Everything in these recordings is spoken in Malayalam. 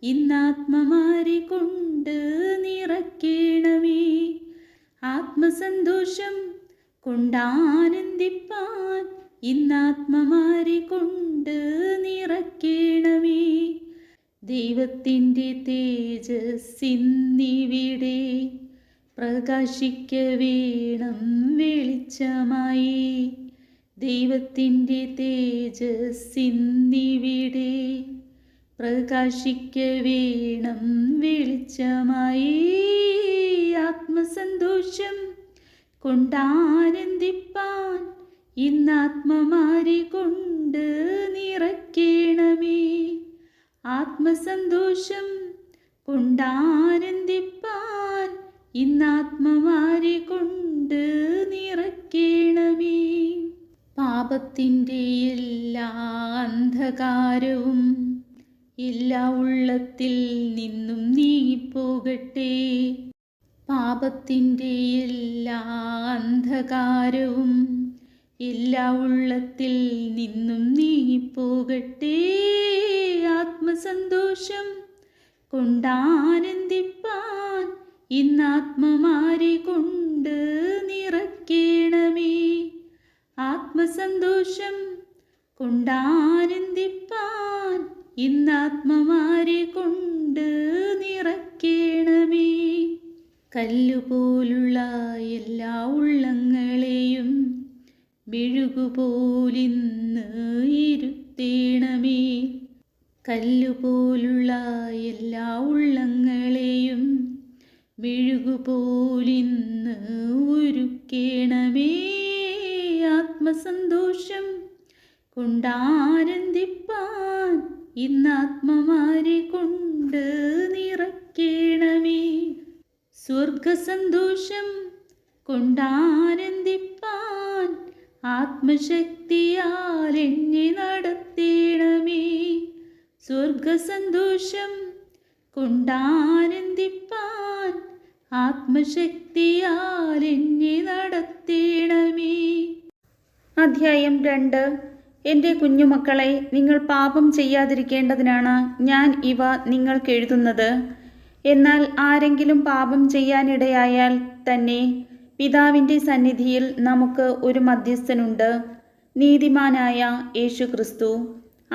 ഇന്നാത്മമാരെ കൊണ്ട് നിറയ്ക്കണമേ. ആത്മസന്തോഷം കൊണ്ടാനന്ദിപ്പാൻ ഇന്നാത്മമാരെ കൊണ്ട് നിറയ്ക്കണമേ. ദൈവത്തിൻ്റെ തേജസ്സിന്നിവിടെ പ്രകാശിക്ക വേണം വെളിച്ചമായി. ദൈവത്തിൻ്റെ തേജസ്സിന്നിവിടെ പ്രകാശിക്ക വേണം വെളിച്ചമായി. ആത്മസന്തോഷം കൊണ്ടാനന്ദിപ്പാൻ ഇന്നാത്മമാരെ കൊണ്ട് നിറയ്ക്കണമേ. ആത്മസന്തോഷം കൊണ്ടാനന്ദിപ്പാൻ ഇന്നാത്മമാരെ കൊണ്ട് നിറയ്ക്കണമേ. പാപത്തിൻ്റെ എല്ലാ അന്ധകാരവും എല്ലാ ഉള്ളത്തിൽ നിന്നും നീങ്ങിപ്പോകട്ടെ. പാപത്തിൻ്റെ എല്ലാ അന്ധകാരവും എല്ലാ ഉള്ളത്തിൽ നിന്നും നീങ്ങിപ്പോകട്ടെ. ആത്മസന്തോഷം കൊണ്ടാനന്ദിപ്പാൻ ഇന്നാത്മമാരെ കൊണ്ട് നിറയ്ക്കണമേ. ആത്മസന്തോഷം കൊണ്ടാനന്ദിപ്പാൻ ഇന്നാത്മമാരെ കൊണ്ട് നിറയ്ക്കണമേ. കല്ലുപോലുള്ള എല്ലാ ഉള്ളങ്ങളെയും മെഴുകുപോലിന്ന് ഇരുത്തേണമേ. കല്ലുപോലുള്ള എല്ലാ ഉള്ളങ്ങളെയും മെഴുകുപോലിന്ന് ഉരുക്കേണമേ. ആത്മസന്തോഷം കൊണ്ടാനന്ദിപ്പാൻ ഇന്നാത്മമാരെ കൊണ്ട് നിറയ്ക്കണമേ. സ്വർഗസന്തോഷം കൊണ്ടാനന്ദിപ്പാൻ ആത്മശക്തിയാൽ എന്നെ നടത്തേണമേ. സ്വർഗസന്തോഷം കൊണ്ടാനന്ദിപ്പാൻ ആത്മശക്തിയാൽ എന്നെ നടത്തേണമേ. അധ്യായം 2. എൻ്റെ കുഞ്ഞുമക്കളെ, നിങ്ങൾ പാപം ചെയ്യാതിരിക്കേണ്ടതിനാണ് ഞാൻ ഇവ നിങ്ങൾക്ക് എഴുതുന്നത്. എന്നാൽ ആരെങ്കിലും പാപം ചെയ്യാനിടയായാൽ തന്നെ പിതാവിൻ്റെ സന്നിധിയിൽ നമുക്ക് ഒരു മധ്യസ്ഥനുണ്ട്, നീതിമാനായ യേശുക്രിസ്തു.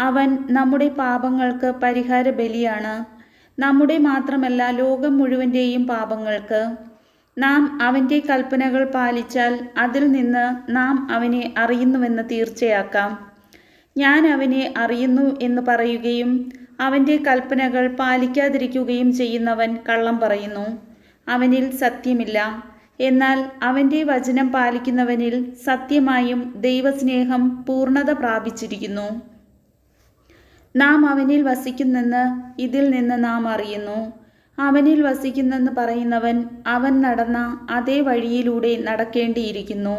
അവൻ നമ്മുടെ പാപങ്ങൾക്ക് പരിഹാര ബലിയാണ്, നമ്മുടെ മാത്രമല്ല ലോകം മുഴുവൻ്റെയും പാപങ്ങൾക്ക്. നാം അവൻ്റെ കൽപ്പനകൾ പാലിച്ചാൽ അതിൽ നിന്ന് നാം അവനെ അറിയുന്നുവെന്ന് തീർച്ചയാക്കാം. ഞാൻ അവനെ അറിയുന്നു എന്ന് പറയുകയും അവൻ്റെ കൽപ്പനകൾ പാലിക്കാതിരിക്കുകയും ചെയ്യുന്നവൻ കള്ളം പറയുന്നു, അവനിൽ സത്യമില്ല. എന്നാൽ അവൻ്റെ വചനം പാലിക്കുന്നവനിൽ സത്യമായും ദൈവസ്നേഹം പൂർണ്ണത പ്രാപിച്ചിരിക്കുന്നു. നാം അവനിൽ വസിക്കുന്നെന്ന് ഇതിൽ നിന്ന് നാം അറിയുന്നു. അവനിൽ വസിക്കുന്നെന്ന് പറയുന്നവൻ അവൻ നടന്ന അതേ വഴിയിലൂടെ നടക്കേണ്ടിയിരിക്കുന്നു.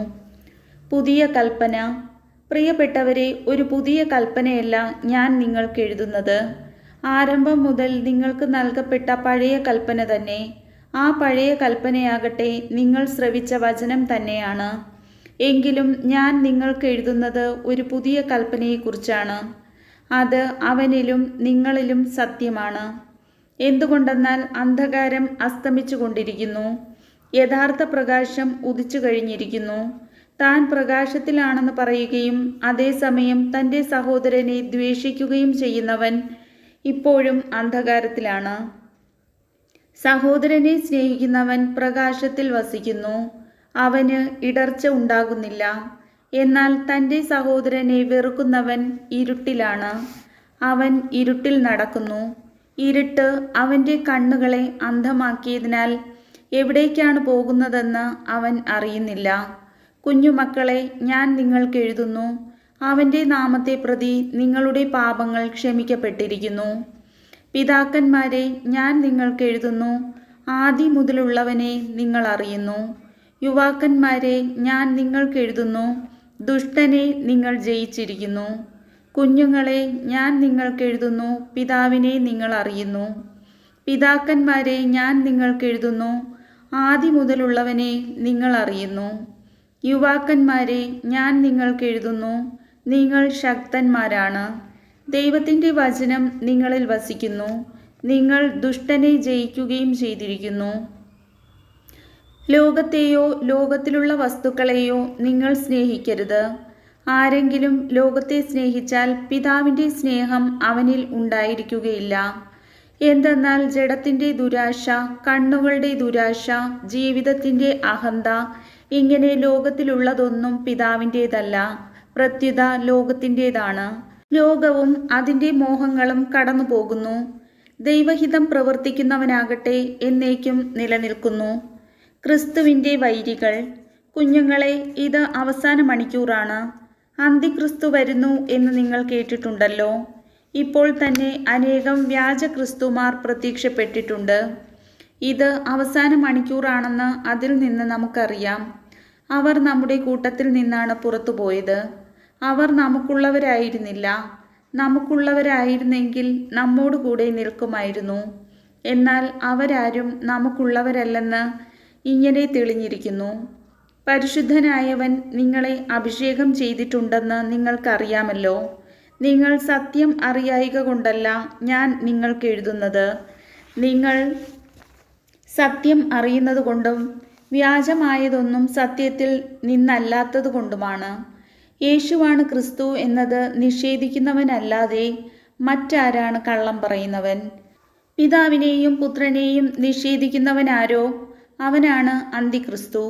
പുതിയ കൽപ്പന. പ്രിയപ്പെട്ടവരെ, ഒരു പുതിയ കൽപ്പനയല്ല ഞാൻ നിങ്ങൾക്ക് എഴുതുന്നത്. ആരംഭം മുതൽ നിങ്ങൾക്ക് നൽകപ്പെട്ട പഴയ കൽപ്പന തന്നെ. ആ പഴയ കൽപ്പനയാകട്ടെ നിങ്ങൾ ശ്രവിച്ച വചനം തന്നെയാണ്. എങ്കിലും ഞാൻ നിങ്ങൾക്ക് എഴുതുന്നത് ഒരു പുതിയ കൽപ്പനയെക്കുറിച്ചാണ്. അത് അവനിലും നിങ്ങളിലും സത്യമാണ്. എന്തുകൊണ്ടെന്നാൽ അന്ധകാരം അസ്തമിച്ചു കൊണ്ടിരിക്കുന്നു, യഥാർത്ഥ പ്രകാശം ഉദിച്ചു കഴിഞ്ഞിരിക്കുന്നു. താൻ പ്രകാശത്തിലാണെന്ന് പറയുകയും അതേസമയം തൻ്റെ സഹോദരനെ ദ്വേഷിക്കുകയും ചെയ്യുന്നവൻ ഇപ്പോഴും അന്ധകാരത്തിലാണ്. സഹോദരനെ സ്നേഹിക്കുന്നവൻ പ്രകാശത്തിൽ വസിക്കുന്നു, അവന് ഇടർച്ച ഉണ്ടാകുന്നില്ല. എന്നാൽ തൻ്റെ സഹോദരനെ വെറുക്കുന്നവൻ ഇരുട്ടിലാണ്, അവൻ ഇരുട്ടിൽ നടക്കുന്നു. ഇരുട്ട് അവൻ്റെ കണ്ണുകളെ അന്ധമാക്കിയതിനാൽ എവിടേക്കാണ് പോകുന്നതെന്ന് അവൻ അറിയുന്നില്ല. കുഞ്ഞുമക്കളെ, ഞാൻ നിങ്ങൾക്ക് എഴുതുന്നു, അവൻ്റെ നാമത്തെ പ്രതി നിങ്ങളുടെ പാപങ്ങൾ ക്ഷമിക്കപ്പെട്ടിരിക്കുന്നു. പിതാക്കന്മാരെ, ഞാൻ നിങ്ങൾക്ക് എഴുതുന്നു, ആദി മുതലുള്ളവനെ നിങ്ങൾ അറിയുന്നു. യുവാക്കന്മാരെ, ഞാൻ നിങ്ങൾക്ക് എഴുതുന്നു, ദുഷ്ടനെ നിങ്ങൾ ജയിച്ചിരിക്കുന്നു. കുഞ്ഞുങ്ങളെ, ഞാൻ നിങ്ങൾക്ക് എഴുതുന്നു, പിതാവിനെ നിങ്ങൾ അറിയുന്നു. പിതാക്കന്മാരെ, ഞാൻ നിങ്ങൾക്ക് എഴുതുന്നു, ആദി മുതലുള്ളവനെ നിങ്ങൾ അറിയുന്നു. യുവാക്കന്മാരെ, ഞാൻ നിങ്ങൾക്ക് എഴുതുന്നു, നിങ്ങൾ ശക്തന്മാരാണ്. ദൈവത്തിൻ്റെ വചനം നിങ്ങളിൽ വസിക്കുന്നു, നിങ്ങൾ ദുഷ്ടനെ ജയിക്കുകയും ചെയ്തിരിക്കുന്നു. ലോകത്തെയോ ലോകത്തിലുള്ള വസ്തുക്കളെയോ നിങ്ങൾ സ്നേഹിക്കരുത്. ആരെങ്കിലും ലോകത്തെ സ്നേഹിച്ചാൽ പിതാവിൻ്റെ സ്നേഹം അവനിൽ ഉണ്ടായിരിക്കുകയില്ല. എന്തെന്നാൽ ജഡത്തിൻ്റെ ദുരാശ, കണ്ണുകളുടെ ദുരാശ, ജീവിതത്തിൻ്റെ അഹന്ത, ഇങ്ങനെ ലോകത്തിലുള്ളതൊന്നും പിതാവിൻ്റേതല്ല, പ്രത്യുത ലോകത്തിൻ്റേതാണ്. ലോകവും അതിൻ്റെ മോഹങ്ങളും കടന്നു പോകുന്നു. ദൈവഹിതം പ്രവർത്തിക്കുന്നവനാകട്ടെ എന്നേക്കും നിലനിൽക്കുന്നു. ക്രിസ്തുവിൻ്റെ വൈരികൾ. കുഞ്ഞുങ്ങളെ, ഇത് അവസാന മണിക്കൂറാണ്. അന്തിക്രിസ്തു വരുന്നു എന്ന് നിങ്ങൾ കേട്ടിട്ടുണ്ടല്ലോ. ഇപ്പോൾ തന്നെ അനേകം വ്യാജ ക്രിസ്തുമാർ പ്രത്യക്ഷപ്പെട്ടിട്ടുണ്ട്. ഇത് അവസാന മണിക്കൂറാണെന്ന് അതിൽ നിന്ന് നമുക്കറിയാം. അവർ നമ്മുടെ കൂട്ടത്തിൽ നിന്നാണ് പുറത്തു പോയത്. അവർ നമുക്കുള്ളവരായിരുന്നില്ല. നമുക്കുള്ളവരായിരുന്നെങ്കിൽ നമ്മോട് കൂടെ നിൽക്കുമായിരുന്നു. എന്നാൽ അവരാരും നമുക്കുള്ളവരല്ലെന്ന് ഇങ്ങനെ തെളിഞ്ഞിരിക്കുന്നു. പരിശുദ്ധനായവൻ നിങ്ങളെ അഭിഷേകം ചെയ്തിട്ടുണ്ടെന്ന് നിങ്ങൾക്കറിയാമല്ലോ. നിങ്ങൾ സത്യം അറിയായിക കൊണ്ടല്ല ഞാൻ നിങ്ങൾക്ക് എഴുതുന്നത്. നിങ്ങൾ സത്യം അറിയുന്നത് കൊണ്ടും വ്യാജമായതൊന്നും സത്യത്തിൽ നിന്നല്ലാത്തത് കൊണ്ടുമാണ്. യേശുവാണ് ക്രിസ്തു എന്നത് നിഷേധിക്കുന്നവനല്ലാതെ മറ്റാരാണ് കള്ളം പറയുന്നവൻ? പിതാവിനെയും പുത്രനെയും നിഷേധിക്കുന്നവനാരോ അവനാണ് അന്തിക്രിസ്തു.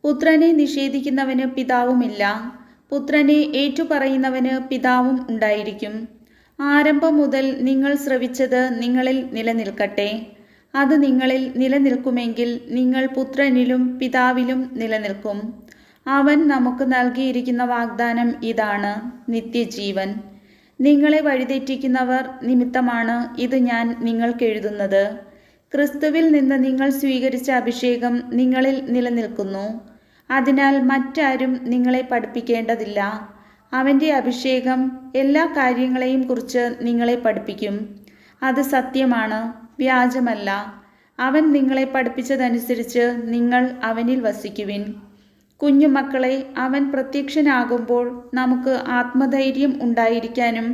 പുത്രനെ നിഷേധിക്കുന്നവന് പിതാവുമില്ല. പുത്രനെ ഏറ്റുപറയുന്നവന് പിതാവും ഉണ്ടായിരിക്കും. ആരംഭം മുതൽ നിങ്ങൾ ശ്രവിച്ചത് നിങ്ങളിൽ നിലനിൽക്കട്ടെ. അത് നിങ്ങളിൽ നിലനിൽക്കുമെങ്കിൽ നിങ്ങൾ പുത്രനിലും പിതാവിലും നിലനിൽക്കും. അവൻ നമുക്ക് നൽകിയിരിക്കുന്ന വാഗ്ദാനം ഇതാണ്, നിത്യജീവൻ. നിങ്ങളെ വഴിതെറ്റിക്കുന്നവർ നിമിത്തമാണ് ഇത് ഞാൻ നിങ്ങൾക്ക് എഴുതുന്നത്. ക്രിസ്തുവിൽ നിന്ന് നിങ്ങൾ സ്വീകരിച്ച അഭിഷേകം നിങ്ങളിൽ നിലനിൽക്കുന്നു. അതിനാൽ മറ്റാരും നിങ്ങളെ പഠിപ്പിക്കേണ്ടതില്ല. അവൻ്റെ അഭിഷേകം എല്ലാ കാര്യങ്ങളെയും കുറിച്ച് നിങ്ങളെ പഠിപ്പിക്കും. അത് സത്യമാണ്, വ്യാജമല്ല. അവൻ നിങ്ങളെ പഠിപ്പിച്ചതനുസരിച്ച് നിങ്ങൾ അവനിൽ വസിക്കുവിൻ. കുഞ്ഞുമക്കളെ, അവൻ പ്രത്യക്ഷനാകുമ്പോൾ നമുക്ക് ആത്മധൈര്യം ഉണ്ടായിരിക്കാനും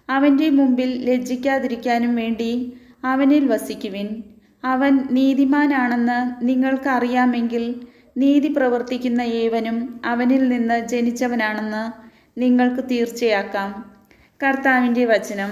അവൻ്റെ മുമ്പിൽ ലജ്ജിക്കാതിരിക്കാനും വേണ്ടി അവനിൽ വസിക്കുവിൻ. അവൻ നീതിമാനാണെന്ന് നിങ്ങൾക്ക് അറിയാമെങ്കിൽ നീതി പ്രവർത്തിക്കുന്ന ഏവനും അവനിൽ നിന്ന് ജനിച്ചവനാണെന്ന് നിങ്ങൾക്ക് തീർച്ചയാക്കാം. കർത്താവിൻ്റെ വചനം.